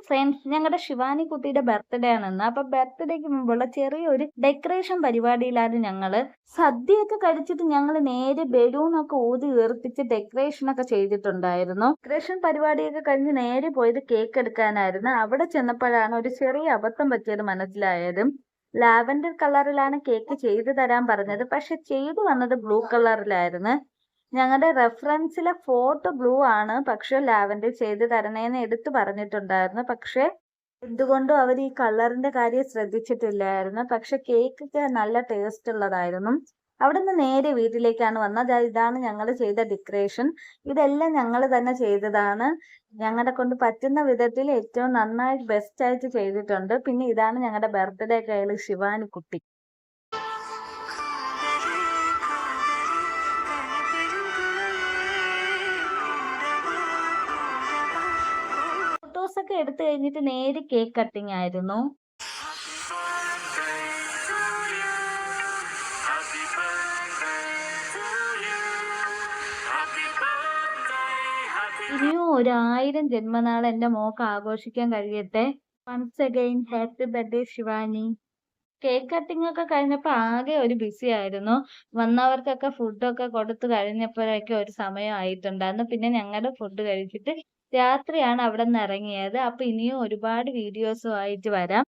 Friends, ഞങ്ങളുടെ ശിവാനി കുട്ടിയുടെ birthday ആണെന്ന്. അപ്പൊ ബർത്ത്ഡേക്ക് മുമ്പുള്ള ചെറിയൊരു ഡെക്കറേഷൻ പരിപാടിയിലാണ് ഞങ്ങള്. സദ്യയൊക്കെ കഴിച്ചിട്ട് ഞങ്ങൾ നേരെ ബലൂണൊക്കെ ഊതി വീർപ്പിച്ച് ഡെക്കറേഷനൊക്കെ ചെയ്തിട്ടുണ്ടായിരുന്നു. ഡെക്കറേഷൻ പരിപാടിയൊക്കെ കഴിഞ്ഞ് നേരെ പോയത് കേക്ക് എടുക്കാനായിരുന്നു. അവിടെ ചെന്നപ്പോഴാണ് ഒരു ചെറിയ അബദ്ധം പറ്റിയത് മനസ്സിലായത്. ലാവൻഡർ കളറിലാണ് കേക്ക് ചെയ്തു തരാൻ പറഞ്ഞത്, പക്ഷെ ചെയ്തു വന്നത് ബ്ലൂ കളറിലായിരുന്നു. ഞങ്ങളുടെ റെഫറൻസിലെ ഫോട്ടോ ബ്ലൂ ആണ്, പക്ഷെ ലാവൻഡർ ചെയ്ത് തരണേന്ന് എടുത്തു പറഞ്ഞിട്ടുണ്ടായിരുന്നു. പക്ഷെ എന്തുകൊണ്ടും അവർ ഈ കളറിന്റെ കാര്യം ശ്രദ്ധിച്ചിട്ടില്ലായിരുന്നു. പക്ഷെ കേക്കൊക്കെ നല്ല ടേസ്റ്റ് ഉള്ളതായിരുന്നു. അവിടെ നിന്ന് നേരെ വീട്ടിലേക്കാണ് വന്നത്. ഇതാണ് ഞങ്ങൾ ചെയ്ത ഡെക്കറേഷൻ. ഇതെല്ലാം ഞങ്ങൾ തന്നെ ചെയ്തതാണ്. ഞങ്ങളെ കൊണ്ട് പറ്റുന്ന വിധത്തിൽ ഏറ്റവും നന്നായി ബെസ്റ്റ് ആയിട്ട് ചെയ്തിട്ടുണ്ട്. പിന്നെ ഇതാണ് ഞങ്ങളുടെ ബർത്ത്ഡേ കയ്യിൽ ശിവാനി കുട്ടി. ഫോട്ടോസൊക്കെ എടുത്തു കഴിഞ്ഞിട്ട് നേരെ കേക്ക് കട്ടിങ് ആയിരുന്നു. ഇനിയും 1000 ജന്മനാൾ എന്റെ മോക്ക് ആഘോഷിക്കാൻ കഴിയട്ടെ. Once again happy birthday Shivani. Cake cutting ഒക്കെ കഴിഞ്ഞപ്പോൾ ആകെ ഒരു ബിസി ആയിരുന്നു. വന്നവർക്കൊക്കെ ഫുഡൊക്കെ കൊടുത്തു കഴിഞ്ഞപ്പോഴൊക്കെ ഒരു സമയം ആയിട്ടുണ്ടായിരുന്നു. പിന്നെ ഞങ്ങളുടെ ഫുഡ് കഴിച്ചിട്ട് രാത്രിയാണ് അവിടെ നിന്ന് ഇറങ്ങിയത്. അപ്പൊ ഇനിയും ഒരുപാട് വീഡിയോസുമായിട്ട് വരാം.